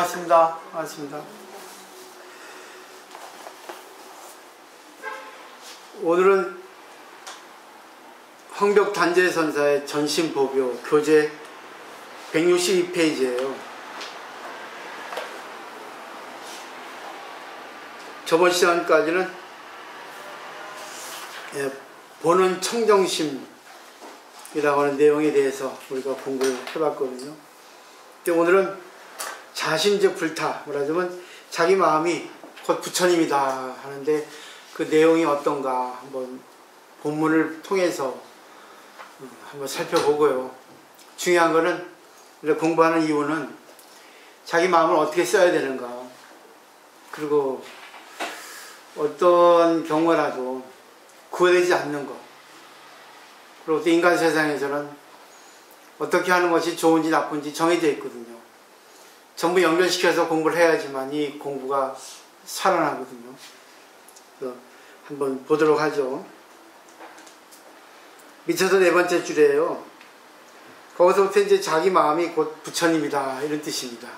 반갑습니다. 반갑습니다. 오늘은 황벽단재선사의 전신보교 교재 162페이지예요. 저번 시간까지는 보는 청정심이라고 하는 내용에 대해서 우리가 공부를 해봤거든요. 근데 오늘은 자심적 불타, 말하자면 자기 마음이 곧 부처님이다 하는데 그 내용이 어떤가 한번 본문을 통해서 한번 살펴보고요. 중요한 거는 공부하는 이유는 자기 마음을 어떻게 써야 되는가, 그리고 어떤 경우라도 구애되지 않는 것, 그리고 또 인간 세상에서는 어떻게 하는 것이 좋은지 나쁜지 정해져 있거든요. 전부 연결시켜서 공부를 해야지만 이 공부가 살아나거든요. 그래서 한번 보도록 하죠. 밑에서 네 번째 줄이에요. 거기서부터 이제 자기 마음이 곧 부처님이다 이런 뜻입니다.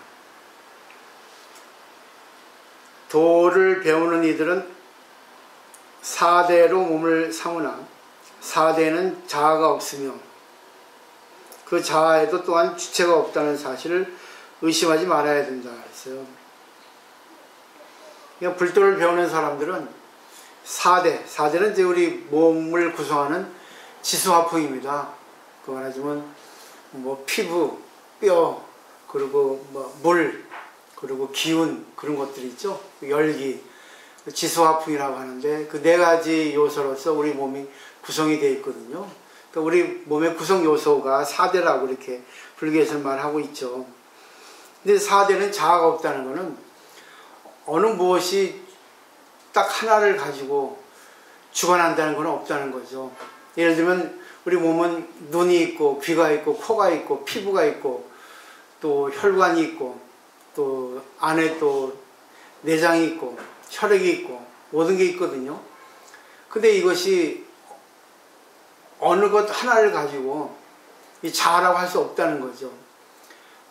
도를 배우는 이들은 사대로 몸을 삼으나 사대는 자아가 없으며 그 자아에도 또한 주체가 없다는 사실을 의심하지 말아야 된다 했어요. 그러니까 불도를 배우는 사람들은 사대는 이제 우리 몸을 구성하는 지수화풍입니다. 그 말하자면 뭐 피부, 뼈, 그리고 뭐 물, 그리고 기운, 그런 것들이 있죠. 열기, 지수화풍이라고 하는데 그 네 가지 요소로서 우리 몸이 구성이 되어 있거든요. 그러니까 우리 몸의 구성 요소가 사대라고 이렇게 불교에서 말하고 있죠. 근데 사대는 자아가 없다는 것은 어느 무엇이 딱 하나를 가지고 주관한다는 건 없다는 거죠. 예를 들면 우리 몸은 눈이 있고 귀가 있고 코가 있고 피부가 있고 또 혈관이 있고 또 안에 또 내장이 있고 혈액이 있고 모든 게 있거든요. 근데 이것이 어느 것 하나를 가지고 이 자아라고 할 수 없다는 거죠.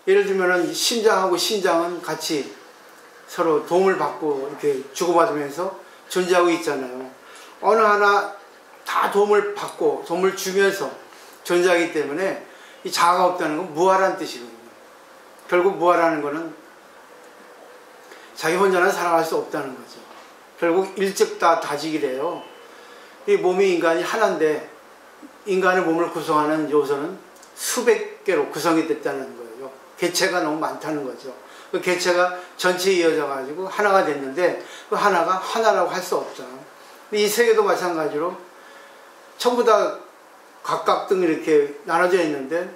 예를 들면은 심장하고 신장은 같이 서로 도움을 받고 이렇게 주고받으면서 존재하고 있잖아요. 어느 하나 다 도움을 받고 도움을 주면서 존재하기 때문에 이 자아가 없다는 건 무아라는 뜻이거든요. 결국 무아라는 거는 자기 혼자는 살아갈 수 없다는 거죠. 결국 일즉 다지기래요. 이 몸이 인간이 하나인데 인간의 몸을 구성하는 요소는 수백 개로 구성이 됐다는 거예요. 개체가 너무 많다는 거죠. 그 개체가 전체에 이어져 가지고 하나가 됐는데 그 하나가 하나라고 할 수 없다. 이 세계도 마찬가지로 전부 다 각각 등 이렇게 나눠져 있는데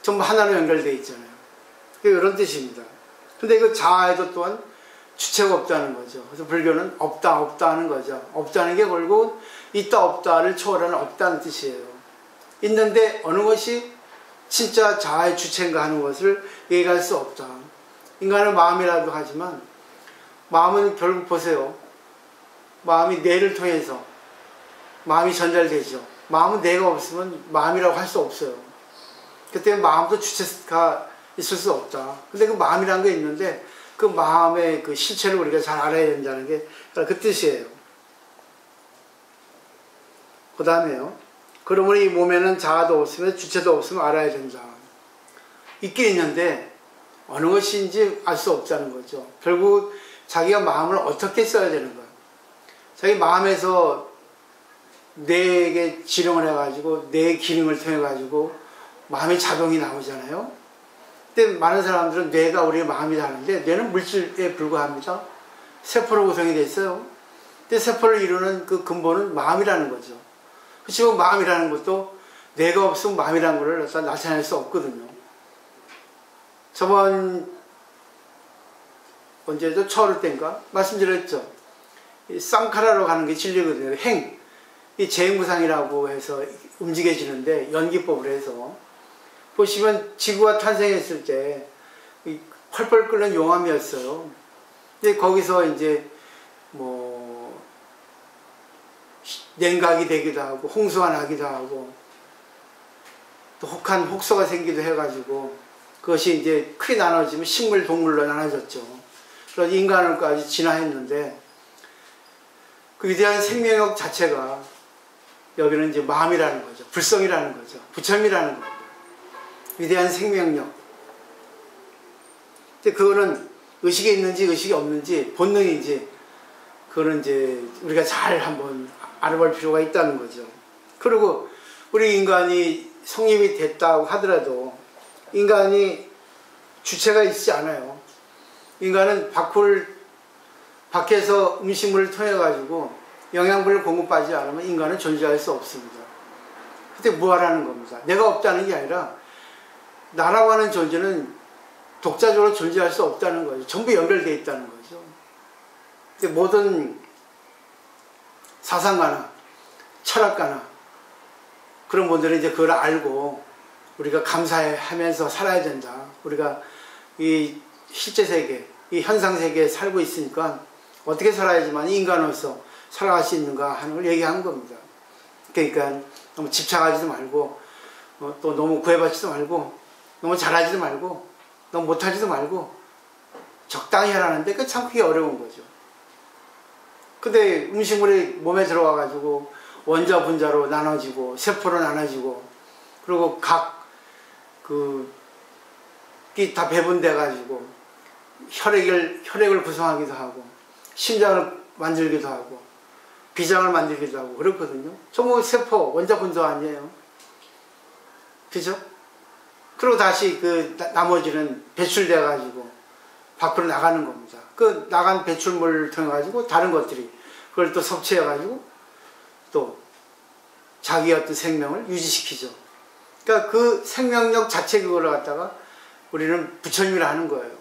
전부 하나로 연결되어 있잖아요. 이런 뜻입니다. 근데 그 자아에도 또한 주체가 없다는 거죠. 그래서 불교는 없다 하는 거죠. 없다는 게 결국 있다 없다를 초월하는 없다는 뜻이에요. 있는데 어느 것이 진짜 자아의 주체인가 하는 것을 얘기할 수 없다. 인간은 마음이라도 하지만 마음은 결국 보세요. 마음이 뇌를 통해서 마음이 전달되죠. 마음은 뇌가 없으면 마음이라고 할 수 없어요. 그때 마음도 주체가 있을 수 없다. 근데 그 마음이라는 게 있는데 그 마음의 그 실체를 우리가 잘 알아야 된다는 게 그 뜻이에요. 그 다음에요. 그러므로 이 몸에는 자아도 없으면 주체도 없으면 알아야 된다. 있긴 있는데 어느 것인지 알 수 없다는 거죠. 결국 자기가 마음을 어떻게 써야 되는 거야. 자기 마음에서 뇌에게 지령을 해가지고 뇌 기능을 통해가지고 마음의 작용이 나오잖아요. 근데 많은 사람들은 뇌가 우리의 마음이다 하는데 뇌는 물질에 불과합니다. 세포로 구성이 되어 있어요. 근데 세포를 이루는 그 근본은 마음이라는 거죠. 그렇지만 마음이라는 것도 뇌가 없으면 마음이라는 걸 나타낼 수 없거든요. 저번 언제죠? 초월 때인가? 말씀드렸죠. 쌍카라로 가는 게 진리거든요. 이 재행무상이라고 해서 움직여지는데 연기법을 해서 보시면 지구가 탄생했을 때 펄펄 끓는 용암이었어요. 근데 거기서 이제 뭐 냉각이 되기도 하고 홍수가 나기도 하고 또 혹한 혹서가 생기도 해가지고 그 그것이 이제 크게 나눠지면 식물, 동물로 나눠졌죠. 그래서 인간을까지 진화했는데 그 위대한 생명력 자체가 여기는 이제 마음이라는 거죠. 불성이라는 거죠. 부처님이라는 겁니다. 위대한 생명력. 근데 그거는 의식이 있는지 의식이 없는지 본능인지 그거는 이제 우리가 잘 한번 알아볼 필요가 있다는 거죠. 그리고 우리 인간이 성립이 됐다고 하더라도 인간이 주체가 있지 않아요. 인간은 밖에서 음식물을 통해 가지고 영양분을 공급하지 않으면 인간은 존재할 수 없습니다. 그때 무아라는 겁니다. 내가 없다는 게 아니라 나라고 하는 존재는 독자적으로 존재할 수 없다는 거죠. 전부 연결되어 있다는 거죠. 근데 모든 사상가나 철학가나 그런 분들은 이제 그걸 알고 우리가 감사하면서 살아야 된다. 우리가 이 실제 세계, 이 현상 세계에 살고 있으니까 어떻게 살아야지만 인간으로서 살아갈 수 있는가 하는 걸 얘기한 겁니다. 그러니까 너무 집착하지도 말고 또 너무 구애받지도 말고 너무 잘하지도 말고 너무 못하지도 말고 적당히 하라는데 그 참 그게 어려운 거죠. 근데 음식물이 몸에 들어가 가지고 원자 분자로 나눠지고 세포로 나눠지고 그리고 각 다 배분돼 가지고 혈액을 구성하기도 하고 심장을 만들기도 하고 비장을 만들기도 하고 그렇거든요. 전부 세포 원자 분자 아니에요. 그죠? 그리고 다시 그 나머지는 배출돼 가지고 밖으로 나가는 겁니다. 그 나간 배출물을 통해 가지고 다른 것들이 그걸 또 섭취해 가지고 또 자기의 어떤 생명을 유지시키죠. 그러니까 그 생명력 자체 그거를 갖다가 우리는 부처님이라 하는 거예요.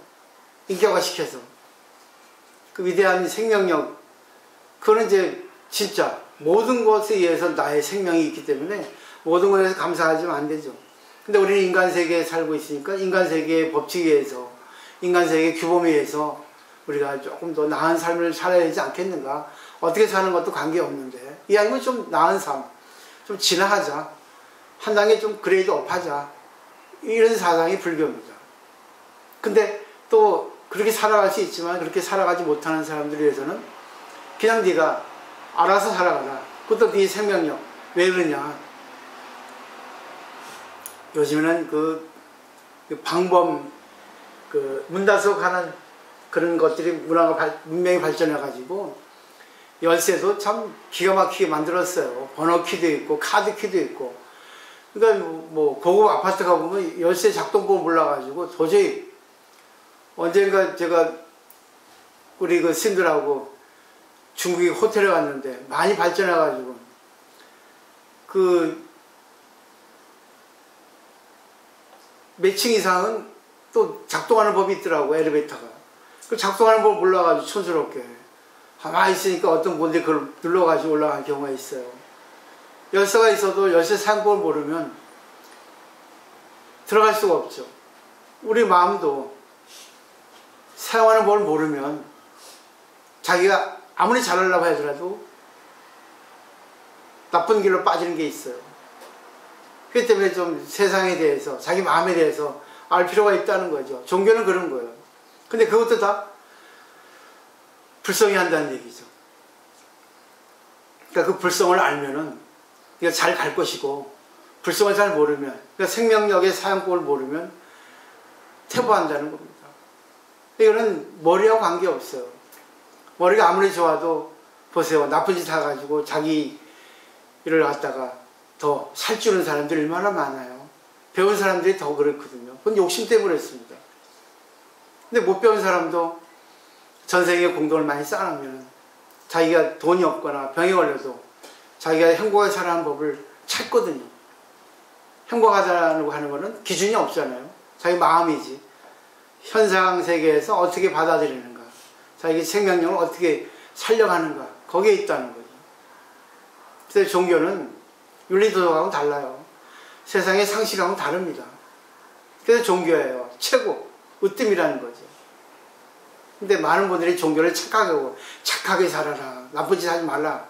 인격화시켜서. 그 위대한 생명력, 그거는 이제 진짜 모든 것에 의해서 나의 생명이 있기 때문에 모든 것에 대해서 감사하지면 안 되죠. 근데 우리는 인간 세계에 살고 있으니까 인간 세계의 법칙에 의해서, 인간 세계의 규범에 의해서 우리가 조금 더 나은 삶을 살아야 되지 않겠는가. 어떻게 사는 것도 관계없는데 이 아니면 좀 나은 삶, 좀 진화하자, 한 단계 좀 그레이드 업하자, 이런 사상이 불교입니다. 근데 또 그렇게 살아갈 수 있지만 그렇게 살아가지 못하는 사람들에 위해서는 그냥 네가 알아서 살아가라. 그것도 네 생명력. 왜 그러냐, 요즘에는 그 방범 문단속 하는 그런 것들이 문명이 발전해 가지고 열쇠도 참 기가 막히게 만들었어요. 번호키도 있고 카드키도 있고. 그러니까 뭐 고급 아파트 가보면 열쇠 작동법을 몰라가지고 도저히. 언젠가 제가 우리 그 스님들하고 중국에 호텔에 갔는데 많이 발전해 가지고 그 몇 층 이상은 또 작동하는 법이 있더라고, 엘리베이터가. 그 작동하는 법을 몰라가지고 촌스럽게 가만히 있으니까 어떤 분들이 그걸 눌러가지고 올라가는 경우가 있어요. 열쇠가 있어도 열쇠 사용법을 모르면 들어갈 수가 없죠. 우리 마음도 사용하는 법을 모르면 자기가 아무리 잘하려고 하더라도 나쁜 길로 빠지는 게 있어요. 그렇기 때문에 좀 세상에 대해서, 자기 마음에 대해서 알 필요가 있다는 거죠. 종교는 그런 거예요. 근데 그것도 다 불성이 한다는 얘기죠. 그러니까 그 불성을 알면은 네가 잘 갈 것이고, 불성을 잘 모르면, 그러니까 생명력의 사용법을 모르면 퇴보한다는 겁니다. 이거는 머리하고 관계없어요. 머리가 아무리 좋아도 보세요. 나쁜 짓 해가지고 자기 일을 갖다가 더 살찌우는 사람들이 얼마나 많아요. 배운 사람들이 더 그렇거든요. 그건 욕심 때문에 그렇습니다. 근데 못 배운 사람도 전생에 공덕을 많이 쌓아놓으면 자기가 돈이 없거나 병에 걸려도 자기가 행복하게 살아가는 법을 찾거든요. 행복하다고 하는 거는 기준이 없잖아요. 자기 마음이지. 현상 세계에서 어떻게 받아들이는가, 자기 생명력을 어떻게 살려가는가, 거기에 있다는 거죠. 그래서 종교는 윤리도덕하고는 달라요. 세상의 상식하고는 다릅니다. 그래서 종교예요. 최고, 으뜸이라는 거죠. 근데 많은 분들이 종교를 착각하고 착하게 살아라, 나쁜 짓 하지 말라,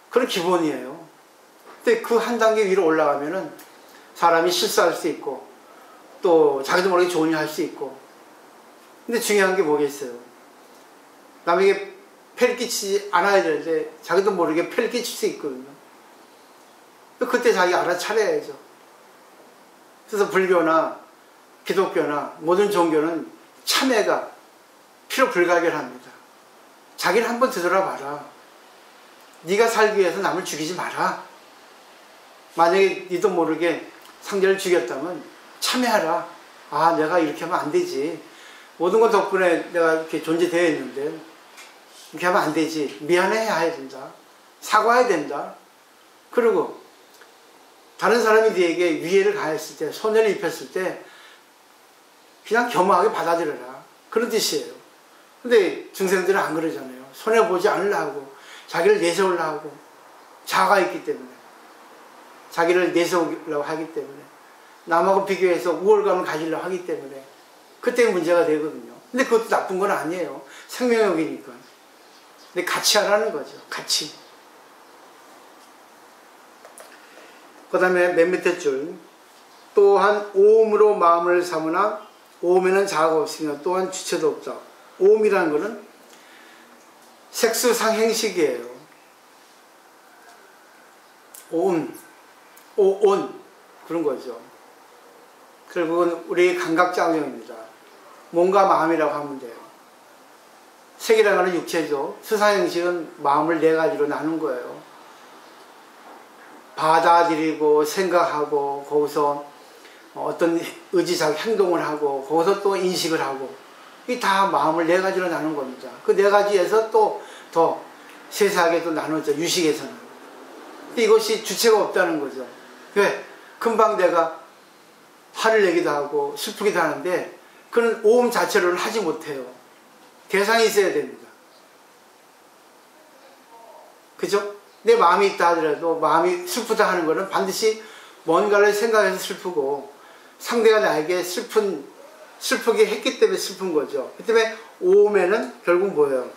그런 기본이에요. 근데 그 한 단계 위로 올라가면은 사람이 실수할 수 있고 또 자기도 모르게 좋은 일 할 수 있고. 근데 중요한 게 뭐겠어요? 남에게 폐를 끼치지 않아야 되는데 자기도 모르게 폐를 끼칠 수 있거든요. 그때 자기 알아차려야죠. 그래서 불교나 기독교나 모든 종교는 참회가 필요 불가결합니다. 자기를 한번 되돌아봐라. 네가 살기 위해서 남을 죽이지 마라. 만약에 니도 모르게 상대를 죽였다면 참회하라. 아, 내가 이렇게 하면 안 되지. 모든 것 덕분에 내가 이렇게 존재되어 있는데 이렇게 하면 안 되지. 미안해야 된다. 사과해야 된다. 그리고 다른 사람이 네게 위해를 가했을 때, 손해를 입혔을 때 그냥 겸허하게 받아들여라. 그런 뜻이에요. 근데 중생들은 안 그러잖아요. 손해보지 않으려고, 자기를 내세우려고, 자아가 있기 때문에, 자기를 내세우려고 하기 때문에, 남하고 비교해서 우월감을 가지려고 하기 때문에 그때 문제가 되거든요. 근데 그것도 나쁜 건 아니에요. 생명력이니까. 근데 같이 하라는 거죠. 같이. 그 다음에 맨 밑에 줄. 또한 오음으로 마음을 삼으나 오음에는 자아가 없으며 또한 주체도 없다. 오음이라는 것은 색수상행식이에요. 오음, 오온 그런 거죠. 결국은 우리의 감각작용입니다. 몸과 마음이라고 하면 돼요. 색이라는 것은 육체죠. 수상행식은 마음을 네 가지로 나눈 거예요. 받아들이고 생각하고 거기서 어떤 의지적 행동을 하고 거기서 또 인식을 하고 이 다 마음을 네 가지로 나눈 겁니다. 그 네 가지에서 또 더 세세하게 또 나누죠. 유식에서는. 근데 이것이 주체가 없다는 거죠. 왜? 금방 내가 화를 내기도 하고 슬프기도 하는데 그는 오음 자체로는 하지 못해요. 대상이 있어야 됩니다. 그죠? 내 마음이 있다 하더라도 마음이 슬프다 하는 것은 반드시 뭔가를 생각해서 슬프고 상대가 나에게 슬프게 했기 때문에 슬픈 거죠. 그 때문에 오음에는 결국 뭐예요?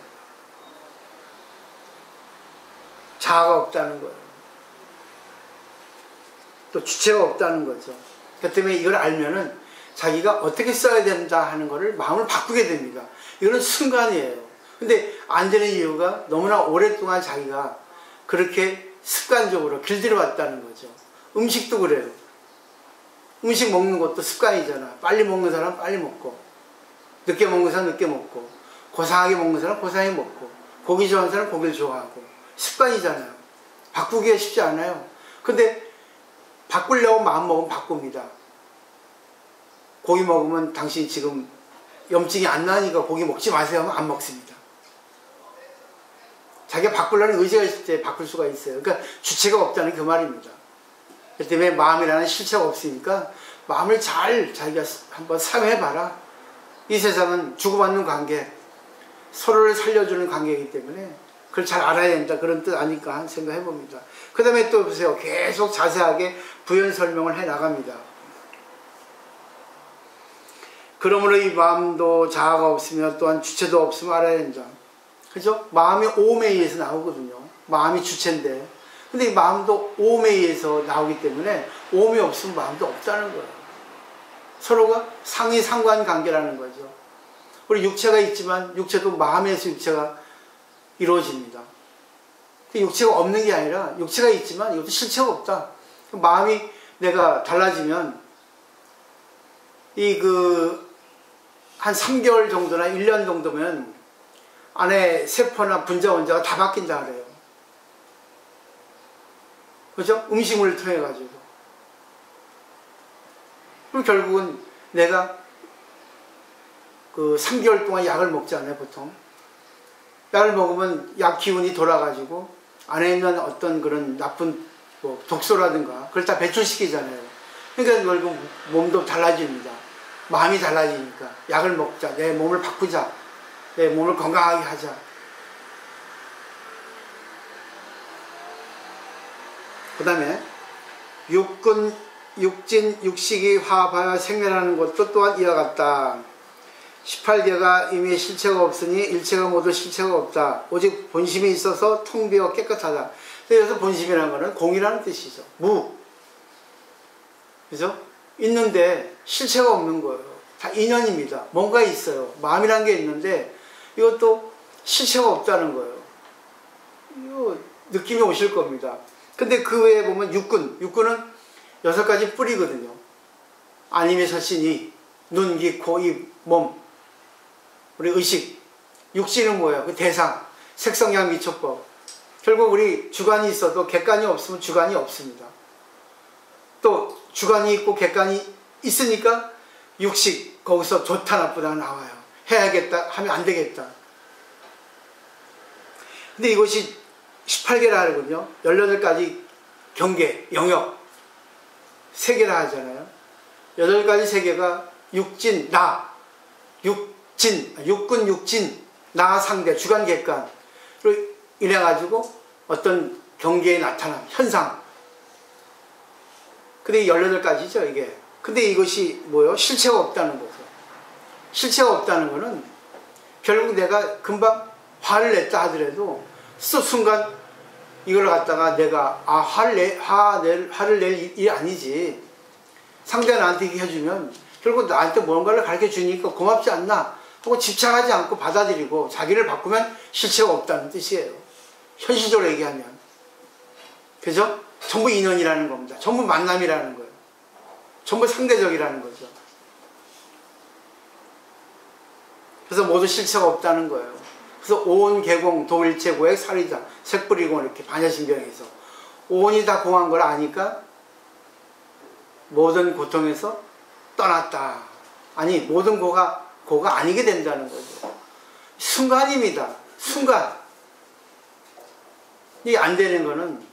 자아가 없다는 거예요. 또 주체가 없다는 거죠. 그 때문에 이걸 알면은 자기가 어떻게 써야 된다 하는 것을 마음을 바꾸게 됩니다. 이거는 순간이에요. 근데 안 되는 이유가 너무나 오랫동안 자기가 그렇게 습관적으로 길들여 왔다는 거죠. 음식도 그래요. 음식 먹는 것도 습관이잖아. 빨리 먹는 사람 빨리 먹고, 늦게 먹는 사람 늦게 먹고, 고상하게 먹는 사람 고상하게 먹고, 고기 좋아하는 사람 고기를 좋아하고. 습관이잖아요. 바꾸기가 쉽지 않아요. 근데 바꾸려고 마음 먹으면 바꿉니다. 고기 먹으면 당신 지금 염증이 안 나니까 고기 먹지 마세요 하면 안 먹습니다. 자기가 바꾸려는 의지가 있을 때 바꿀 수가 있어요. 그러니까 주체가 없다는 그 말입니다. 그 때문에 마음이라는 실체가 없으니까 마음을 잘 자기가 한번 사용해봐라. 이 세상은 주고받는 관계, 서로를 살려주는 관계이기 때문에 그걸 잘 알아야 된다. 그런 뜻 아닐까 생각해봅니다. 그 다음에 또 보세요. 계속 자세하게 부연 설명을 해 나갑니다. 그러므로 이 마음도 자아가 없으며 또한 주체도 없으면 알아야 된다. 그죠? 마음이 오음에 의해서 나오거든요. 마음이 주체인데. 근데 이 마음도 오음에 의해서 나오기 때문에 오음이 없으면 마음도 없다는 거예요. 서로가 상위 상관 관계라는 거죠. 우리 육체가 있지만 육체도 마음에서 육체가 이루어집니다. 육체가 없는 게 아니라 육체가 있지만 이것도 실체가 없다. 마음이 내가 달라지면 한 3개월 정도나 1년 정도면 안에 세포나 분자 원자가 다 바뀐다 그래요. 그죠? 음식물을 통해 가지고. 그럼 결국은 내가 3개월 동안 약을 먹잖아요, 보통. 약을 먹으면 약 기운이 돌아가지고 안에 있는 어떤 그런 나쁜 독소라든가 그걸 다 배출시키잖아요. 그러니까 결국 몸도 달라집니다. 마음이 달라지니까 약을 먹자, 내 몸을 바꾸자, 내 몸을 건강하게 하자. 그 다음에 육진, 육식이 화하여 생멸하는 것도 또한 이와 같다. 18개가 이미 실체가 없으니 일체가 모두 실체가 없다. 오직 본심이 있어서 통비어 깨끗하다. 그래서 본심이라는 것은 공이라는 뜻이죠. 무. 그죠? 있는데 실체가 없는 거예요. 다 인연입니다. 뭔가 있어요. 마음이란 게 있는데 이것도 실체가 없다는 거예요. 이거 느낌이 오실 겁니다. 근데 그 외에 보면 육군은 6가지 뿌리거든요. 아님의 설신이 눈, 귀, 코, 입, 몸, 우리 의식. 육신은 뭐예요? 그 대상, 색성양 미촉법. 결국 우리 주관이 있어도 객관이 없으면 주관이 없습니다. 또 주관이 있고 객관이 있으니까 육식, 거기서 좋다 나쁘다 나와요. 해야겠다 하면 안 되겠다. 근데 이것이 18개라 하거든요. 18가지 경계, 영역, 세계라 하잖아요. 8가지 세계가 육진, 나, 육군, 육진, 나 상대, 주관, 객관으로 인해 가지고 어떤 경계에 나타난 현상. 근데 18가지죠, 이게. 근데 이것이 뭐예요? 실체가 없다는 거죠. 실체가 없다는 거는 결국 내가 금방 화를 냈다 하더라도 순간 이걸 갖다가 내가 화를 낼 일이 아니지. 상대가 나한테 얘기 해주면 결국 나한테 뭔가를 가르쳐 주니까 고맙지 않나 하고 집착하지 않고 받아들이고 자기를 바꾸면 실체가 없다는 뜻이에요. 현실적으로 얘기하면. 그죠? 전부 인연이라는 겁니다. 전부 만남이라는 거예요. 전부 상대적이라는 거죠. 그래서 모두 실체가 없다는 거예요. 그래서 오온, 개공, 도일체, 고액, 살이자, 색불이공 이렇게 반야신경에서 오온이 다 공한 걸 아니까 모든 고통에서 떠났다. 아니 모든 고가 아니게 된다는 거죠. 순간입니다. 순간. 이게 안 되는 거는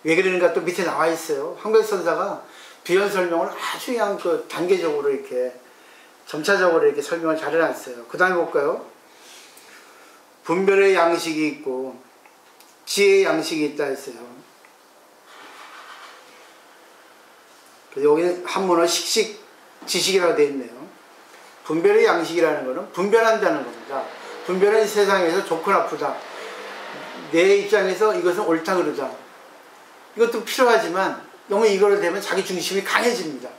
왜 그러는가 또 밑에 나와 있어요. 한글선사가 비연 설명을 아주 그냥 그 단계적으로 이렇게 점차적으로 이렇게 설명을 잘 해놨어요. 그 다음에 볼까요? 분별의 양식이 있고 지혜의 양식이 있다 했어요. 여기는 한문어 식식, 지식이라고 되어 있네요. 분별의 양식이라는 것은 분별한다는 겁니다. 분별은 세상에서 좋고 나쁘다. 내 입장에서 이것은 옳다 그러다. 이것도 필요하지만 너무 이거를 되면 자기 중심이 강해집니다.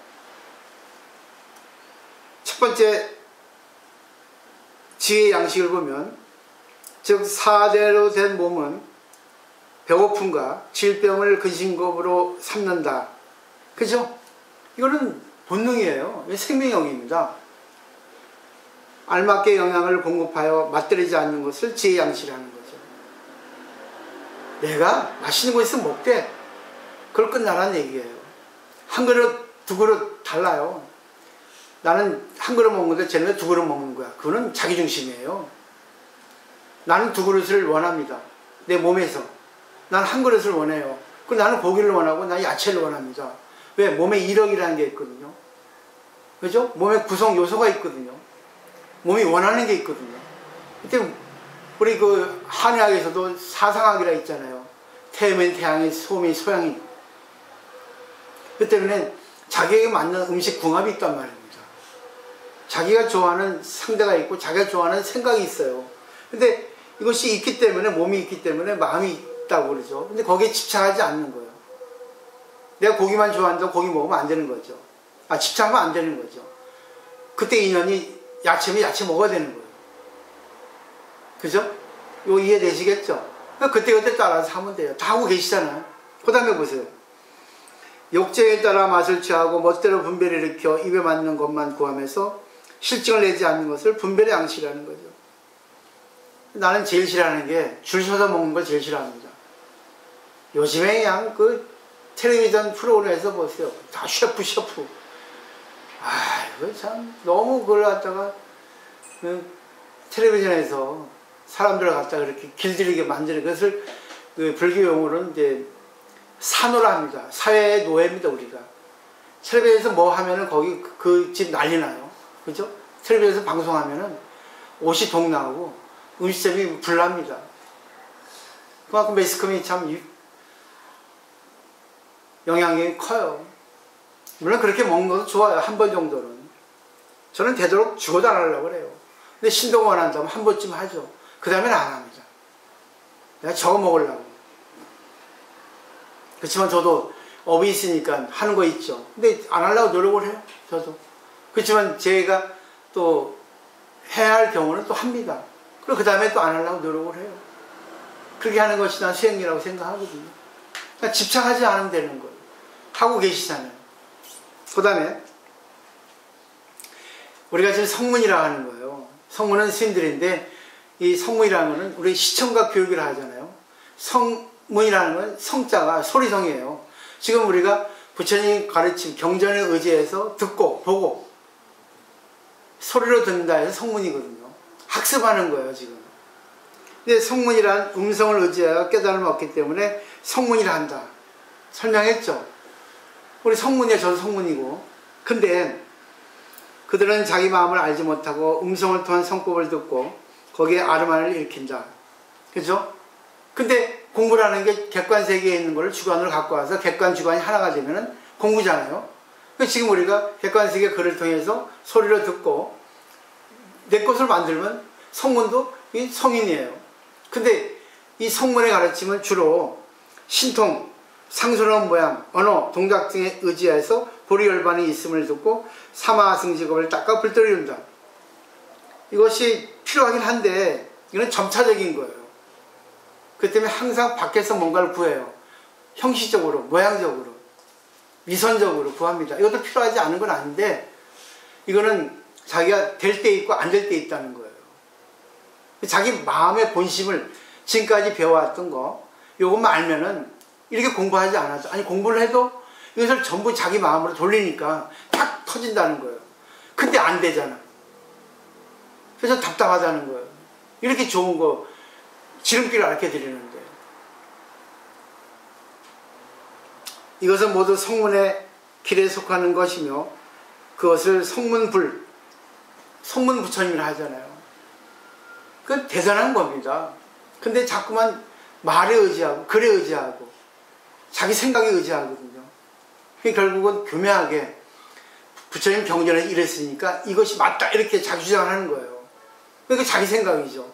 첫 번째 지혜의 양식을 보면 즉 사대로 된 몸은 배고픔과 질병을 근심겁으로 삼는다. 그죠? 이거는 본능이에요. 생명력입니다. 알맞게 영양을 공급하여 맛들이지 않는 것을 지혜의 양식이라는 거죠. 내가 맛있는 거 있으면 먹되 그걸 끝나라는 얘기예요. 한 그릇, 두 그릇 달라요. 나는 한 그릇 먹는데 쟤는 2그릇 먹는 거야. 그거는 자기중심이에요. 나는 2그릇을 원합니다. 내 몸에서. 나는 한 그릇을 원해요. 그리고 나는 고기를 원하고 나는 야채를 원합니다. 왜? 몸에 이력이라는 게 있거든요. 그죠? 몸에 구성 요소가 있거든요. 몸이 원하는 게 있거든요. 그때 우리 그 한의학에서도 사상학이라 있잖아요. 태음인, 태양인, 소음인, 소양인. 그 때문에 자기에게 맞는 음식 궁합이 있단 말입니다. 자기가 좋아하는 상대가 있고 자기가 좋아하는 생각이 있어요. 근데 이것이 있기 때문에 몸이 있기 때문에 마음이 있다고 그러죠. 근데 거기에 집착하지 않는 거예요. 내가 고기만 좋아한다고 고기 먹으면 안 되는 거죠. 집착하면 안 되는 거죠. 그때 인연이 야채면 야채 먹어야 되는 거예요. 그죠? 이거 이해되시겠죠? 그때그때 따라서 하면 돼요. 다 하고 계시잖아요. 그 다음에 보세요. 욕정에 따라 맛을 취하고 멋대로 분별을 일으켜 입에 맞는 것만 구하면서 실증을 내지 않는 것을 분별의 양식이라는 거죠. 나는 제일 싫어하는 게 줄 서서 먹는 걸 제일 싫어합니다. 요즘에 그냥 그 텔레비전 프로그램에서 보세요. 다 셰프. 이거 참 너무 그걸 갖다가 그 텔레비전에서 사람들을 갖다가 그렇게 길들이게 만드는 것을 그 불교 용어로는 이제 산호라 합니다. 사회의 노예입니다, 우리가. 텔레비전에서 뭐 하면은 거기 그 집 난리 나요. 그죠? 텔레비전에서 방송하면은 옷이 동나고 음식점이 불납니다. 그만큼 매스컴이 참 영향력이 커요. 물론 그렇게 먹는 것도 좋아요. 한 번 정도는. 저는 되도록 죽어도 안 하려고 그래요. 근데 신동 원한다면 한 번쯤 하죠. 그 다음에는 안 합니다. 내가 저거 먹으려고. 그렇지만 저도 업이 있으니까 하는 거 있죠. 근데 안 하려고 노력을 해요. 저도. 그렇지만 제가 또 해야 할 경우는 또 합니다. 그리고 그 다음에 또 안 하려고 노력을 해요. 그렇게 하는 것이 난 수행이라고 생각하거든요. 그러니까 집착하지 않으면 되는 거예요. 하고 계시잖아요. 그 다음에 우리가 지금 성문이라 하는 거예요. 성문은 스님들인데 이 성문이라는 거는 우리 시청각 교육이라 하잖아요. 성문이라는 건 성자가 소리성이에요. 지금 우리가 부처님 가르침 경전에 의지해서 듣고 보고 소리로 듣는다 해서 성문이거든요. 학습하는 거예요 지금. 근데 성문이란 음성을 의지하여 깨달음을 얻기 때문에 성문이라 한다. 설명했죠. 우리 성문이야. 저도 성문이고. 근데 그들은 자기 마음을 알지 못하고 음성을 통한 성법을 듣고 거기에 아르만을 일으킨다. 그죠? 근데 공부라는 게 객관 세계에 있는 걸 주관으로 갖고 와서 객관 주관이 하나가 되면은 공부잖아요. 지금 우리가 객관 세계 글을 통해서 소리로 듣고 내 것을 만들면 성문도 이 성인이에요. 근데 이 성문의 가르침은 주로 신통, 상스러운 모양, 언어, 동작 등에 의지해서 보리열반이 있음을 듣고 사마승직업을 닦아 불도리운다. 이것이 필요하긴 한데 이건 점차적인 거예요. 그 때문에 항상 밖에서 뭔가를 구해요. 형식적으로, 모양적으로, 위선적으로 구합니다. 이것도 필요하지 않은 건 아닌데 이거는 자기가 될 때 있고 안 될 때 있다는 거예요. 자기 마음의 본심을 지금까지 배워왔던 거 이것만 알면은 이렇게 공부하지 않아도, 아니 공부를 해도 이것을 전부 자기 마음으로 돌리니까 탁 터진다는 거예요. 근데 안 되잖아. 그래서 답답하다는 거예요. 이렇게 좋은 거 지름길을 앓게 드리는데. 이것은 모두 성문의 길에 속하는 것이며 그것을 성문불, 성문부처님이라 하잖아요. 그건 대단한 겁니다. 근데 자꾸만 말에 의지하고 글에 의지하고 자기 생각에 의지하거든요. 결국은 교묘하게 부처님 경전에서 이랬으니까 이것이 맞다 이렇게 자기 주장을 하는 거예요. 그러니까 자기 생각이죠.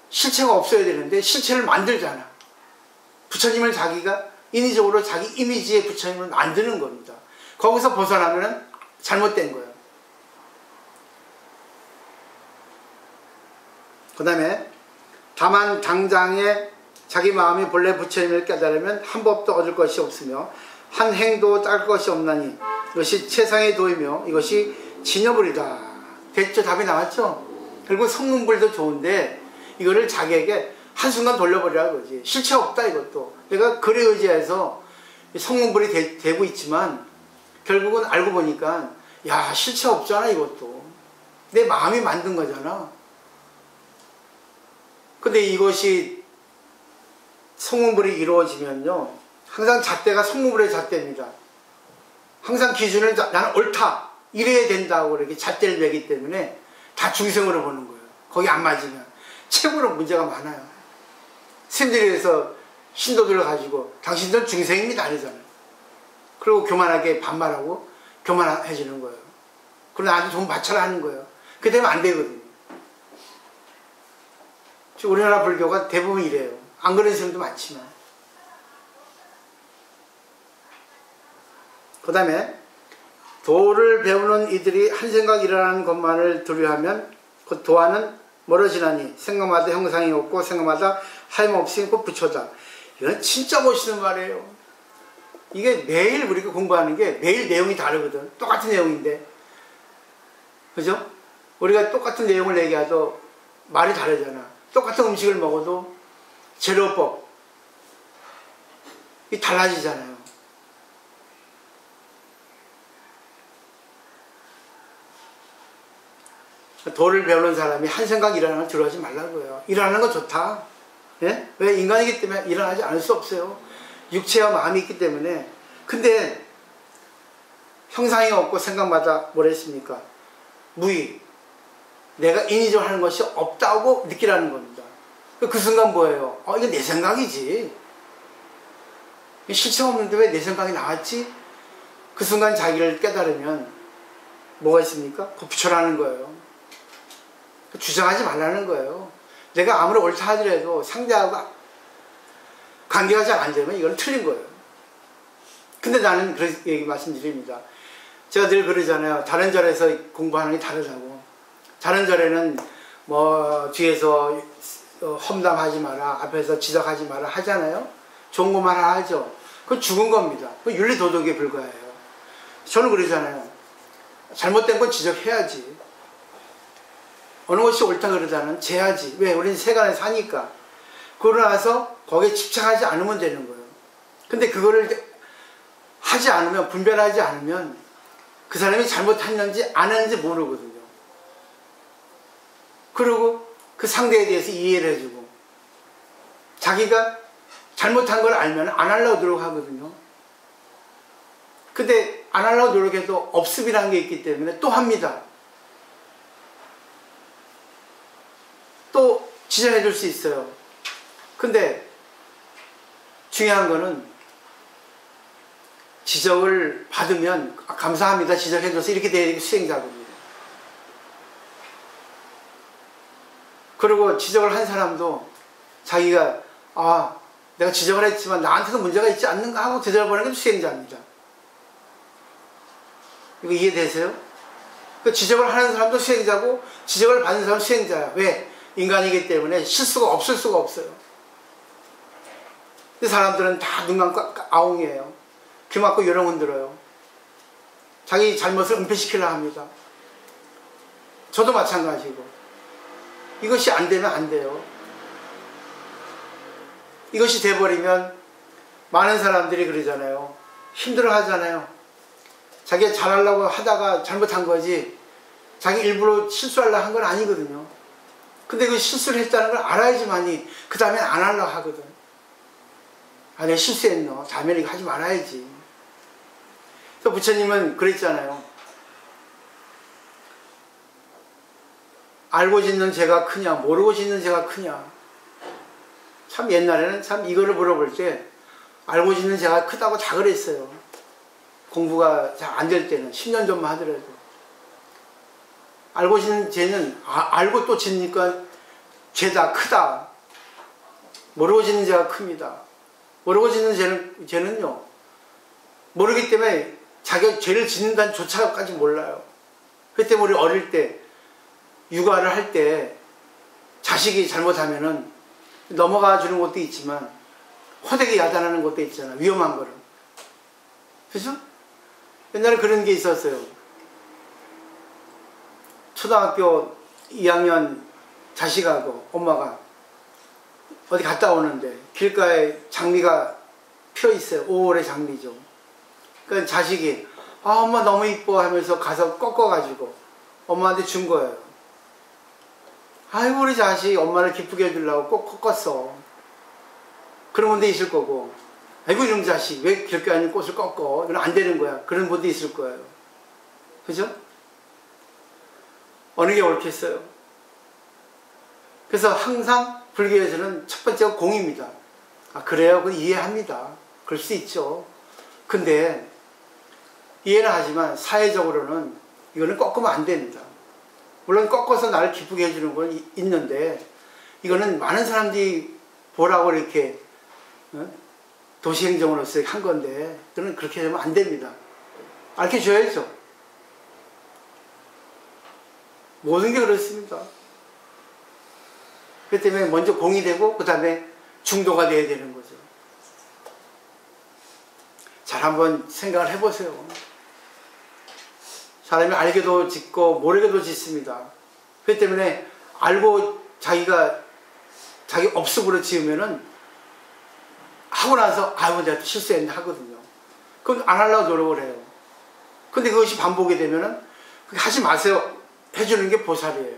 실체가 없어야 되는데 실체를 만들잖아. 부처님을 자기가 인위적으로 자기 이미지의 부처님을 만드는 겁니다. 거기서 벗어나면 잘못된 거예요. 그 다음에 다만 당장에 자기 마음이 본래 부처님을 깨달으면 한 법도 얻을 것이 없으며 한 행도 딸 것이 없나니 이것이 최상의 도이며 이것이 진여불이다. 됐죠? 답이 나왔죠? 그리고 성문불도 좋은데 이거를 자기에게 한순간 돌려버리라는 거지. 실체 없다 이것도. 내가 글에 의지해서 성문불이 되고 있지만 결국은 알고 보니까 야 실체 없잖아 이것도. 내 마음이 만든 거잖아. 근데 이것이 성문불이 이루어지면요 항상 잣대가 성문불의 잣대입니다. 항상 기준을 나는 옳다 이래야 된다고 이렇게 잣대를 매기 때문에 다 중생으로 보는 거예요. 거기 안 맞으면 최고로 문제가 많아요. 스님들에서 신도들을 가지고 당신들은 중생입니다 이러잖아요. 그리고 교만하게 반말하고 교만해지는 거예요. 그럼 나한테 돈 바쳐라 하는 거예요. 그렇게 되면 안 되거든요. 우리나라 불교가 대부분 이래요. 안 그런 스님도 많지만. 그 다음에 도를 배우는 이들이 한 생각 일어나는 것만을 두려워하면 그 도화는 멀어지나니 생각마다 형상이 없고 생각마다 하염없이 곧 부처다. 이건 진짜 멋있는 말이에요. 이게 매일 우리가 공부하는 게 매일 내용이 다르거든. 똑같은 내용인데. 그죠? 우리가 똑같은 내용을 얘기해도 말이 다르잖아. 똑같은 음식을 먹어도 재료법이 달라지잖아요. 도를 배우는 사람이 한 생각 일어나는 걸 두려워하지 말라고요. 일어나는 건 좋다. 예? 왜? 인간이기 때문에 일어나지 않을 수 없어요. 육체와 마음이 있기 때문에. 근데 형상이 없고 생각마다 뭐랬습니까? 무의. 내가 인위적으로 하는 것이 없다고 느끼라는 겁니다. 그 순간 뭐예요? 이건 내 생각이지. 실체가 없는데 왜 내 생각이 나왔지? 그 순간 자기를 깨달으면 뭐가 있습니까? 그 부처라는 거예요. 주장하지 말라는 거예요. 내가 아무리 옳다 하더라도 상대하고 관계가 잘 안 되면 이건 틀린 거예요. 근데 나는 그런 얘기 말씀드립니다. 제가 늘 그러잖아요. 다른 절에서 공부하는 게 다르다고. 다른 절에는 뭐 뒤에서 험담하지 마라, 앞에서 지적하지 마라 하잖아요. 좋은 것만 하죠. 그건 죽은 겁니다. 그건 윤리도덕에 불과해요. 저는 그러잖아요. 잘못된 건 지적해야지. 어느 것이 옳다 그러자는 재야지. 왜? 우리는 세간에 사니까. 그러고 나서 거기에 집착하지 않으면 되는 거예요. 근데 그거를 하지 않으면, 분별하지 않으면 그 사람이 잘못했는지 안 했는지 모르거든요. 그리고 그 상대에 대해서 이해를 해주고, 자기가 잘못한 걸 알면 안 하려고 노력하거든요. 근데 안 하려고 노력해도 업습이라는 게 있기 때문에 또 합니다. 또 지적해 줄 수 있어요. 근데 중요한 거는 지적을 받으면 감사합니다, 지적해 줘서 이렇게 돼야 수행자거든요. 그리고 지적을 한 사람도 자기가 내가 지적을 했지만 나한테도 문제가 있지 않는가 하고 되돌아보는 게 수행자입니다. 이거 이해되세요? 그 지적을 하는 사람도 수행자고 지적을 받는 사람도 수행자야. 왜? 인간이기 때문에 실수가 없을 수가 없어요. 이 사람들은 다 눈 감고 아웅이에요. 귀 막고 요령 흔들어요. 자기 잘못을 은폐시키려 합니다. 저도 마찬가지고. 이것이 안 되면 안 돼요. 이것이 돼버리면 많은 사람들이 그러잖아요. 힘들어 하잖아요. 자기가 잘하려고 하다가 잘못한 거지 자기 일부러 실수하려고 한 건 아니거든요. 근데 그 실수를 했다는 걸 알아야지만이 그 다음엔 안 하려고 하거든. 내가 실수했노. 다음에는 이거 하지 말아야지. 그래서 부처님은 그랬잖아요. 알고 짓는 죄가 크냐 모르고 짓는 죄가 크냐. 참 옛날에는 참 이거를 물어볼 때 알고 짓는 죄가 크다고 다 그랬어요. 공부가 잘 안 될 때는 10년 전만 하더라도. 알고 짓는 죄는 알고 또 짓니까 죄다 크다. 모르고 짓는 죄가 큽니다. 모르고 짓는 죄는요 모르기 때문에 자기가 죄를 짓는다는 조차까지 몰라요. 그렇기 때문에 우리 어릴 때 육아를 할 때 자식이 잘못하면은 넘어가 주는 것도 있지만 호되게 야단하는 것도 있잖아. 위험한 거를. 그죠? 옛날에 그런 게 있었어요. 초등학교 2학년 자식하고 엄마가 어디 갔다 오는데 길가에 장미가 펴 있어요. 5월의 장미죠. 그러니까 자식이 엄마 너무 이뻐 하면서 가서 꺾어가지고 엄마한테 준 거예요. 아이고 우리 자식 엄마를 기쁘게 해주려고 꼭 꺾었어. 그런 분도 있을 거고 아이고 이런 자식 왜 길가에 있는 꽃을 꺾어. 이건 안 되는 거야. 그런 분도 있을 거예요. 그죠? 어느 게 옳겠어요? 그래서 항상 불교에서는 첫 번째가 공입니다. 그래요? 그건 이해합니다. 그럴 수 있죠. 근데 이해는 하지만 사회적으로는 이거는 꺾으면 안 됩니다. 물론 꺾어서 나를 기쁘게 해주는 건 있는데 이거는 많은 사람들이 보라고 이렇게 도시행정으로서 한 건데 그는 그렇게 되면 안 됩니다. 알려줘야죠. 모든 게 그렇습니다. 그렇기 때문에 먼저 공이 되고 그 다음에 중도가 돼야 되는 거죠. 잘 한번 생각을 해보세요. 사람이 알게도 짓고 모르게도 짓습니다. 그렇기 때문에 알고 자기가 자기 업습으로 지으면은 하고 나서 내가 또 실수했네 하거든요. 그건 안 하려고 노력을 해요. 근데 그것이 반복이 되면은 하지 마세요. 해주는 게 보살이에요.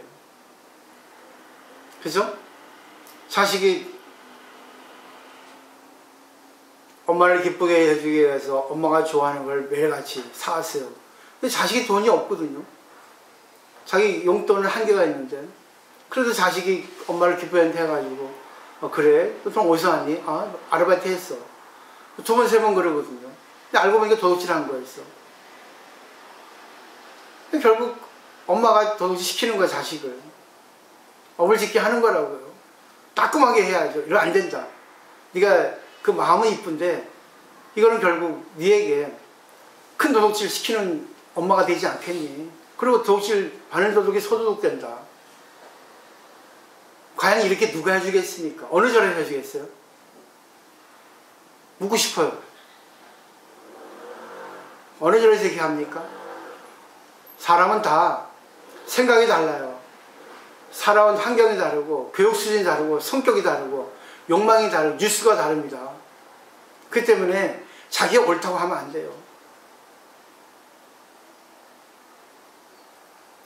그죠? 자식이 엄마를 기쁘게 해주기 위해서 엄마가 좋아하는 걸 매일같이 사왔어요. 근데 자식이 돈이 없거든요. 자기 용돈은 한계가 있는데 그래도 자식이 엄마를 기쁘게 해가지고 그래? 그럼 어디서 왔니? 아르바이트 했어. 두 번, 세 번 그러거든요. 근데 알고 보니까 도둑질한 거였어. 결국 엄마가 도둑질 시키는 거야, 자식을. 업을 짓게 하는 거라고요. 따끔하게 해야죠. 이러면 안 된다. 네가 그 마음은 이쁜데 이거는 결국 네에게 큰 도둑질 시키는 엄마가 되지 않겠니? 그리고 도둑질, 바늘도둑이 소도둑된다. 과연 이렇게 누가 해주겠습니까? 어느 절에 해주겠어요? 묻고 싶어요. 어느 절에서 이렇게 합니까? 사람은 다 생각이 달라요. 살아온 환경이 다르고, 교육 수준이 다르고, 성격이 다르고, 욕망이 다르고, 뉴스가 다릅니다. 그렇기 때문에 자기가 옳다고 하면 안 돼요.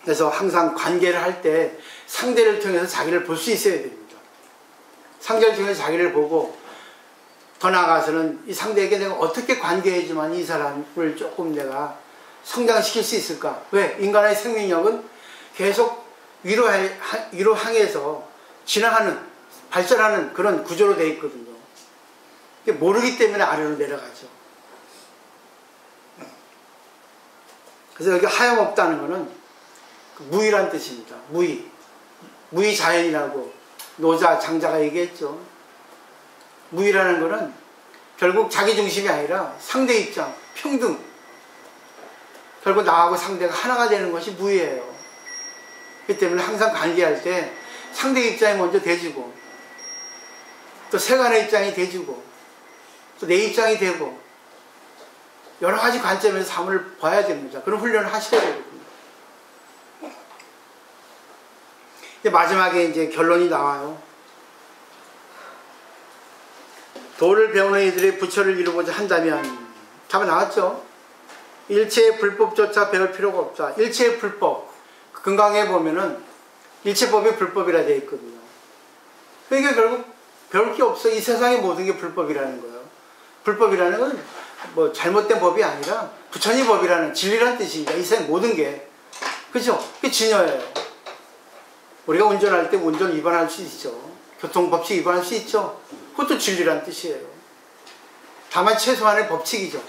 그래서 항상 관계를 할 때 상대를 통해서 자기를 볼 수 있어야 됩니다. 상대를 통해서 자기를 보고, 더 나아가서는 이 상대에게 내가 어떻게 관계해주면 이 사람을 조금 내가 성장시킬 수 있을까? 왜? 인간의 생명력은 계속 위로 향해서 진화하는, 발전하는 그런 구조로 되어 있거든요. 모르기 때문에 아래로 내려가죠. 그래서 여기 하염없다는 것은 무의란 뜻입니다. 무의자연이라고 노자, 장자가 얘기했죠. 무의라는 것은 결국 자기 중심이 아니라 상대 입장, 평등. 결국 나하고 상대가 하나가 되는 것이 무의예요. 그렇기 때문에 항상 관계할 때 상대 입장이 먼저 대주고, 또 세간의 입장이 대주고, 또 내 입장이 되고, 여러 가지 관점에서 사물을 봐야 됩니다. 그런 훈련을 하셔야 되거든요. 마지막에 이제 결론이 나와요. 도를 배우는 이들의 부처를 이루고자 한다면, 답이 나왔죠? 일체의 불법조차 배울 필요가 없다. 일체의 불법, 금강에 보면은 일체법이 불법이라 되어 있거든요. 그러니까 결국 배울 게 없어. 이 세상의 모든 게 불법이라는 거예요. 불법이라는 건 뭐 잘못된 법이 아니라 부처님 법이라는 진리란 뜻입니다. 이 세상 모든 게. 그죠? 그게 진여예요. 우리가 운전할 때 운전 위반할 수 있죠. 교통법칙 위반할 수 있죠. 그것도 진리란 뜻이에요. 다만 최소한의 법칙이죠.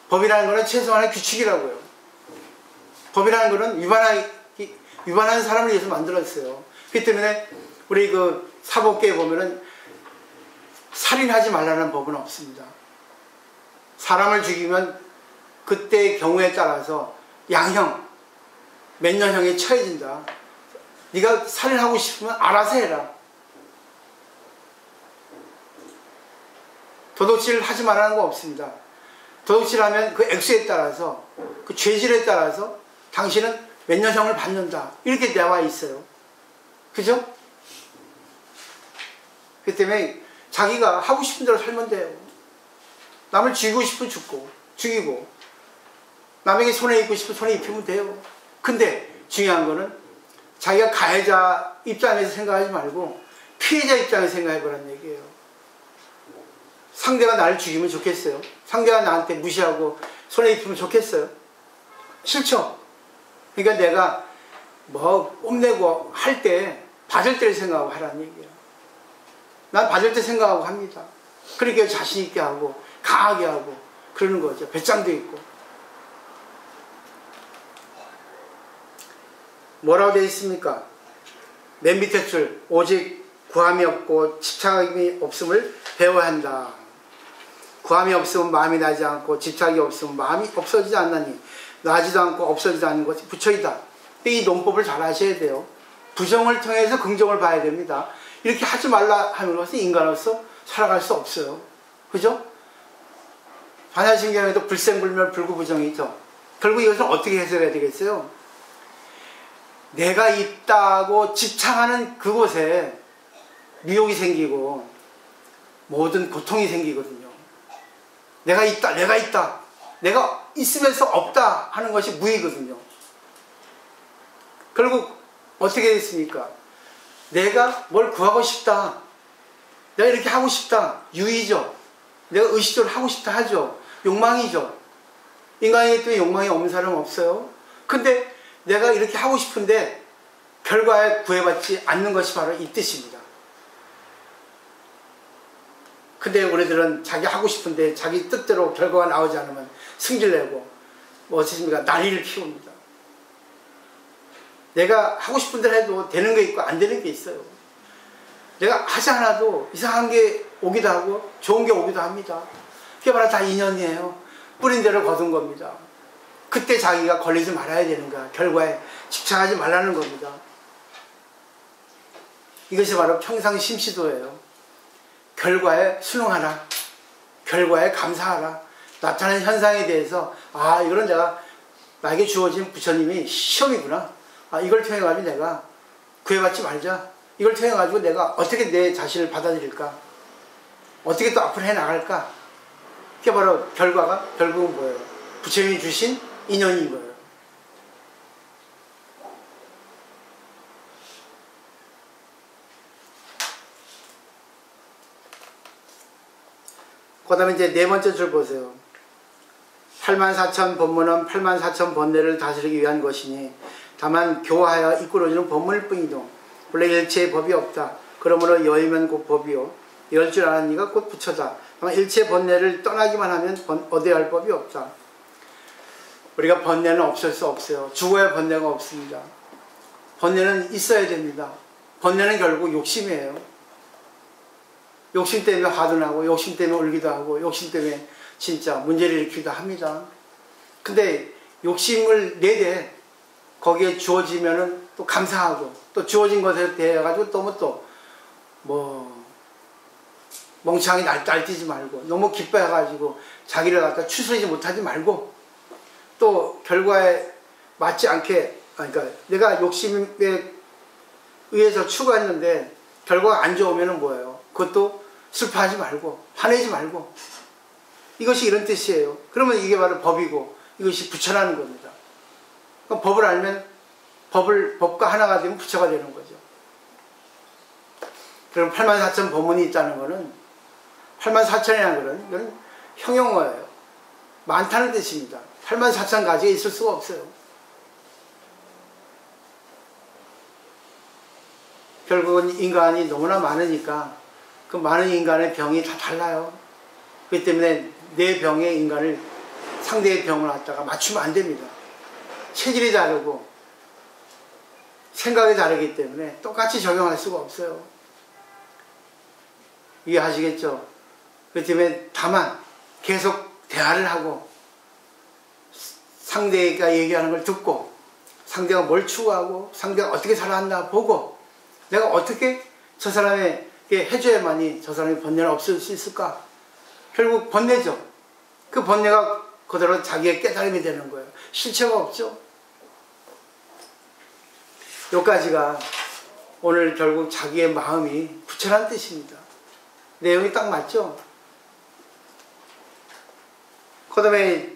법이라는 것은 최소한의 규칙이라고요. 법이라는 것은 위반하는 사람을 위해서 만들었어요. 그렇기 때문에 우리 그 사법계에 보면은 살인하지 말라는 법은 없습니다. 사람을 죽이면 그때의 경우에 따라서 양형, 몇 년형에 처해진다. 네가 살인하고 싶으면 알아서 해라. 도둑질 하지 말라는 거 없습니다. 도둑질하면 그 액수에 따라서, 그 죄질에 따라서 당신은 몇 년형을 받는다. 이렇게 나와 있어요. 그죠? 그렇기 때문에 자기가 하고 싶은 대로 살면 돼요. 남을 죽이고 싶으면 죽이고, 남에게 손해 입고 싶으면 손해 입히면 돼요. 근데 중요한 거는 자기가 가해자 입장에서 생각하지 말고 피해자 입장에서 생각해보라는 얘기예요. 상대가 나를 죽이면 좋겠어요? 상대가 나한테 무시하고 손해 입히면 좋겠어요? 싫죠? 그러니까 내가 뭐 뽐내고 할 때 받을 때를 생각하고 하라는 얘기예요. 난 받을 때 생각하고 합니다. 그렇게 자신 있게 하고 강하게 하고 그러는 거죠. 배짱도 있고. 뭐라고 되어 있습니까? 맨 밑에 줄, 오직 구함이 없고 집착이 없음을 배워야 한다. 구함이 없으면 마음이 나지 않고 집착이 없으면 마음이 없어지지 않나니 나지도 않고 없어지지 않는 것이 부처이다. 이 논법을 잘 하셔야 돼요. 부정을 통해서 긍정을 봐야 됩니다. 이렇게 하지 말라 하는 것은 인간으로서 살아갈 수 없어요. 그죠? 반야신경에도 불생불멸 불구부정이죠. 결국 이것을 어떻게 해석해야 되겠어요? 내가 있다고 집착하는 그곳에 미혹이 생기고 모든 고통이 생기거든요. 내가 있다, 내가 있으면서 없다 하는 것이 무의거든요. 결국 어떻게 됐습니까? 내가 뭘 구하고 싶다, 내가 이렇게 하고 싶다, 유의죠. 내가 의식적으로 하고 싶다 하죠. 욕망이죠. 인간에게 또 욕망이 없는 사람은 없어요. 근데 내가 이렇게 하고 싶은데 결과에 구애받지 않는 것이 바로 이 뜻입니다. 근데 우리들은 자기 하고 싶은데 자기 뜻대로 결과가 나오지 않으면 승질내고 뭐 어떻습니까? 난리를 피웁니다. 내가 하고 싶은 대로 해도 되는 게 있고 안 되는 게 있어요. 내가 하지 않아도 이상한 게 오기도 하고 좋은 게 오기도 합니다. 그게 바로 다 인연이에요. 뿌린 대로 거둔 겁니다. 그때 자기가 걸리지 말아야 되는 거야. 결과에 집착하지 말라는 겁니다. 이것이 바로 평상심시도예요. 결과에 순응하라. 결과에 감사하라. 나타나는 현상에 대해서 아 이거는 내가 나에게 주어진 부처님이 시험이구나. 아 이걸 통해 가지고 내가 구애받지 말자. 이걸 통해 가지고 내가 어떻게 내 자신을 받아들일까? 어떻게 또 앞으로 해나갈까? 그게 바로 결과가 결국은 뭐예요? 부처님이 주신 인연인 거예요. 그 다음에 이제 네 번째 줄 보세요. 84,000 법문은 84,000 번뇌를 다스리기 위한 것이니 다만 교화하여 이끌어주는 법문일 뿐이도 원래 일체의 법이 없다. 그러므로 여이면 곧 법이요. 이럴 줄 아는 이가 곧 부처다. 다만 일체 번뇌를 떠나기만 하면 얻어야 할 법이 없다. 우리가 번뇌는 없을 수 없어요. 죽어야 번뇌가 없습니다. 번뇌는 있어야 됩니다. 번뇌는 결국 욕심이에요. 욕심 때문에 화도 나고 욕심 때문에 울기도 하고 욕심 때문에 진짜 문제를 일으키기도 합니다. 근데 욕심을 내되 거기에 주어지면은 또 감사하고 또 주어진 것에 대해 가지고 또 뭐 멍청하게 날뛰지 말고 너무 기뻐해 가지고 자기를 갖다 추스리지 못하지 말고 또 결과에 맞지 않게 그러니까 내가 욕심에 의해서 추구했는데 결과가 안 좋으면은 뭐예요? 그것도 슬퍼하지 말고 화내지 말고 이것이 이런 뜻이에요. 그러면 이게 바로 법이고 이것이 부처라는 겁니다. 그럼 법을 알면 법과 하나가 되면 부처가 되는 거죠. 그럼 84,000 법문이 있다는 거는 84,000이라는 거는 이건 형용어예요. 많다는 뜻입니다. 84,000 가지가 있을 수가 없어요. 결국은 인간이 너무나 많으니까 그 많은 인간의 병이 다 달라요. 그렇기 때문에 내 병의 인간을 상대의 병을 갖다가 맞추면 안 됩니다. 체질이 다르고 생각이 다르기 때문에 똑같이 적용할 수가 없어요. 이해하시겠죠? 그렇기 때문에 다만 계속 대화를 하고 상대가 얘기하는 걸 듣고 상대가 뭘 추구하고 상대가 어떻게 살아왔나 보고 내가 어떻게 저 사람에게 해줘야만이 저 사람이 번뇌를 없앨 수 있을까? 결국 번뇌죠. 그 번뇌가 그대로 자기의 깨달음이 되는 거예요. 실체가 없죠. 여기까지가 오늘 결국 자기의 마음이 부처란 뜻입니다. 내용이 딱 맞죠? 그 다음에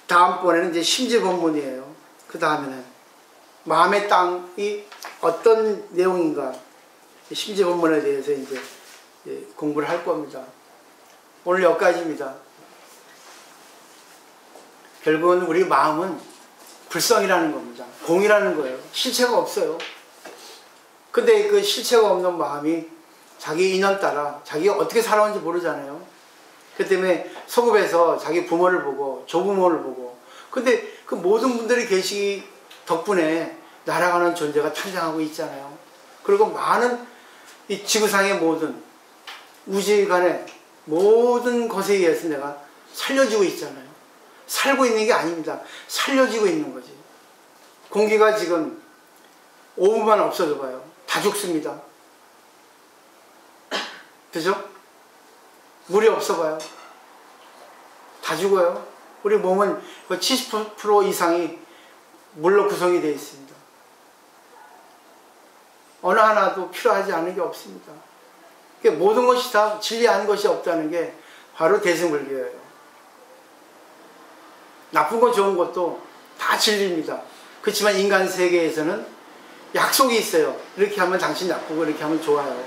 다음번에는 이제 심지법문이에요. 그 다음에는 마음의 땅이 어떤 내용인가 심지법문에 대해서 이제 공부를 할 겁니다. 오늘 여기까지입니다. 결국은 우리 마음은 불성이라는 겁니다. 공이라는 거예요. 실체가 없어요. 근데 그 실체가 없는 마음이 자기 인연 따라 자기가 어떻게 살아온지 모르잖아요. 그 때문에 소급해서 자기 부모를 보고 조부모를 보고 근데 그 모든 분들이 계시기 덕분에 날아가는 존재가 탄생하고 있잖아요. 그리고 많은 이 지구상의 모든 우주간의 모든 것에 의해서 내가 살려지고 있잖아요. 살고 있는 게 아닙니다. 살려지고 있는 거지. 공기가 지금 5분만 없어져 봐요. 다 죽습니다. 그죠? 물이 없어 봐요. 다 죽어요. 우리 몸은 70% 이상이 물로 구성이 되어 있습니다. 어느 하나도 필요하지 않은 게 없습니다. 모든 것이 다 진리한 것이 없다는 게 바로 대승불교예요. 나쁜 것 좋은 것도 다 진리입니다. 그렇지만 인간 세계에서는 약속이 있어요. 이렇게 하면 당신 나쁘고 이렇게 하면 좋아요.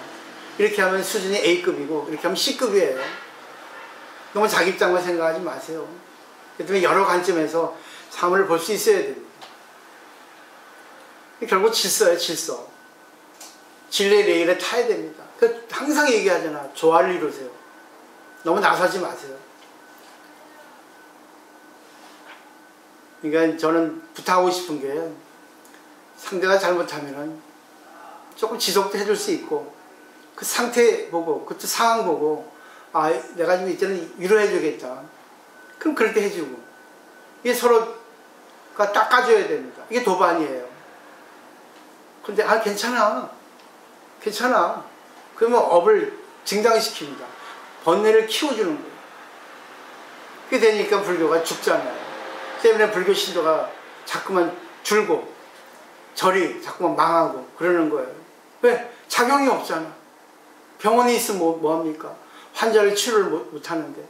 이렇게 하면 수준이 A급이고 이렇게 하면 C급이에요. 너무 자기 입장만 생각하지 마세요. 그렇기 때문에 여러 관점에서 삶을 볼 수 있어야 됩니다. 결국 질서예요. 질서. 진리의 레일에 타야 됩니다. 항상 얘기하잖아. 조화를 이루세요. 너무 나서지 마세요. 그러니까 저는 부탁하고 싶은 게 상대가 잘못하면은 조금 지속도 해줄 수 있고 그 상태 보고 그때 상황 보고 아, 내가 지금 이제는 위로해주겠다. 그럼 그렇게 해주고. 이게 서로가 닦아줘야 됩니다. 이게 도반이에요. 근데, 아, 괜찮아. 괜찮아. 그러면 업을 증강시킵니다. 번뇌를 키워주는 거예요. 그게 되니까 불교가 죽잖아요. 때문에 불교 신도가 자꾸만 줄고, 절이 자꾸만 망하고, 그러는 거예요. 왜? 작용이 없잖아. 병원에 있으면 뭐합니까? 환자를 치료를 못 하는데.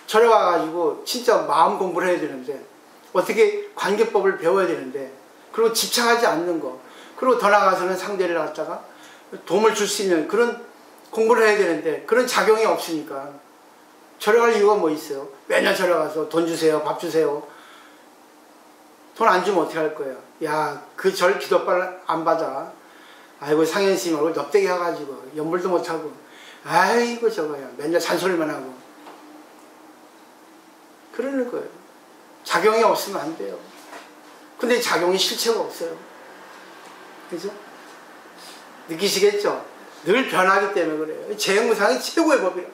절에 와가지고 진짜 마음 공부를 해야 되는데, 어떻게 관계법을 배워야 되는데, 그리고 집착하지 않는 거, 그리고 더 나아가서는 상대를 갖다가 도움을 줄 수 있는 그런 공부를 해야 되는데, 그런 작용이 없으니까 절에 갈 이유가 뭐 있어요? 맨날 절에 가서 돈 주세요, 밥 주세요. 돈 안 주면 어떻게 할 거예요? 야, 그 절 기도빨 안 받아. 아이고, 상현스님하고 넙대기 해가지고 연불도 못하고, 아이고 저거야, 맨날 잔소리만 하고. 그러는 거예요. 작용이 없으면 안 돼요. 근데 작용이 실체가 없어요. 그죠? 느끼시겠죠? 늘 변하기 때문에 그래요. 재행무상이 최고의 법이라.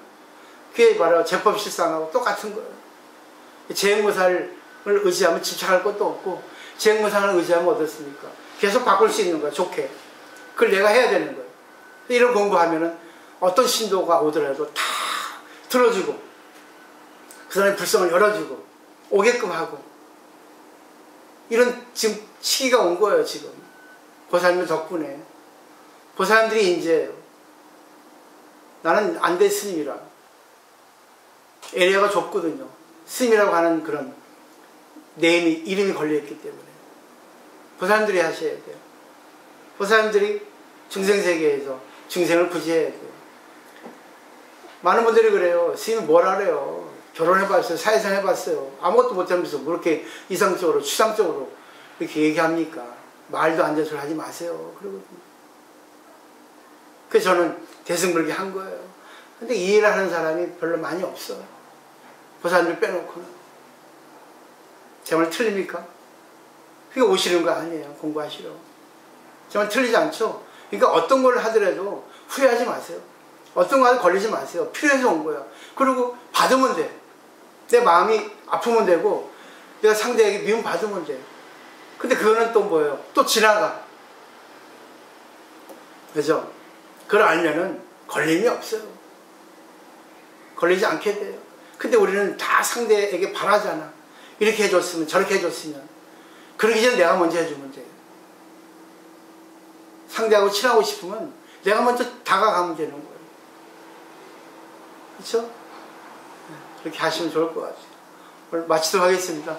그게 바로 제법실상하고 똑같은 거예요. 재행무상을 의지하면 집착할 것도 없고, 재행무상을 의지하면 어떻습니까? 계속 바꿀 수 있는 거야, 좋게. 그걸 내가 해야 되는 거예요. 이런 공부하면은 어떤 신도가 오더라도 다 들어주고, 그 사람의 불성을 열어주고, 오게끔 하고, 이런 지금 시기가 온 거예요, 지금. 보살님 덕분에. 보살님들이 인재예요. 나는 안대 스님이라. 에리아가 좁거든요. 스님이라고 하는 그런 네임이, 이름이 걸려있기 때문에. 보살님들이 하셔야 돼요. 보살님들이 중생세계에서 중생을 구제해야 돼요. 많은 분들이 그래요. 스님이 뭘 하래요. 결혼해봤어요. 사회생 해봤어요. 아무것도 못하면서 뭐 이렇게 이상적으로, 추상적으로 이렇게 얘기합니까? 말도 안 되는 소리 하지 마세요. 그러거든요. 그래서 저는 대승불교 한 거예요. 근데 이해를 하는 사람이 별로 많이 없어요. 보살님을 빼놓고는. 제 말 틀립니까? 그게 오시는 거 아니에요. 공부하시러. 제 말 틀리지 않죠? 그러니까 어떤 걸 하더라도 후회하지 마세요. 어떤 거에 걸리지 마세요. 필요해서 온 거야. 그리고 받으면 돼. 내 마음이 아프면 되고, 내가 상대에게 미움 받으면 돼. 근데 그거는 또 뭐예요? 또 지나가. 그죠? 그걸 알면은 걸림이 없어요. 걸리지 않게 돼요. 근데 우리는 다 상대에게 바라잖아. 이렇게 해줬으면, 저렇게 해줬으면. 그러기 전에 내가 먼저 해주면 돼요. 상대하고 친하고 싶으면 내가 먼저 다가가면 되는 거예요. 그렇죠? 그렇게 하시면 좋을 것 같아요. 오늘 마치도록 하겠습니다.